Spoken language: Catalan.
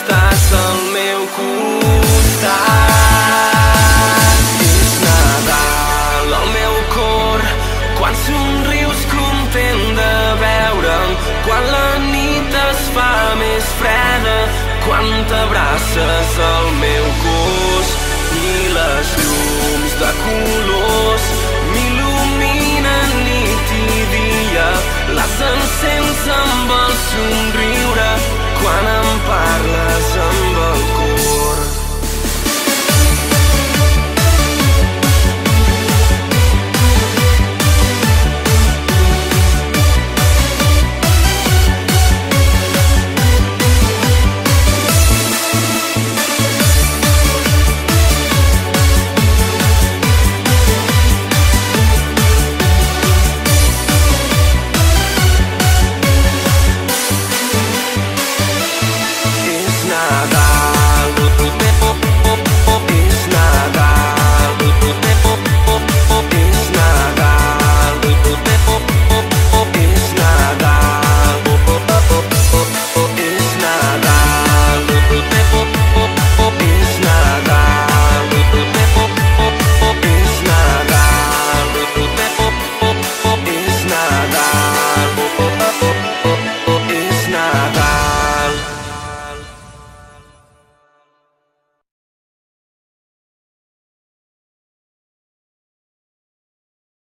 estàs al meu costat. És Nadal al meu cor, quan somrius content de veure'm, quan la nit es fa més freda, quan t'abraces al meu cos i les llums de colors m'il·luminen nit i dia. Les encens amb el somriure quan em parles amb el cor. És Nadal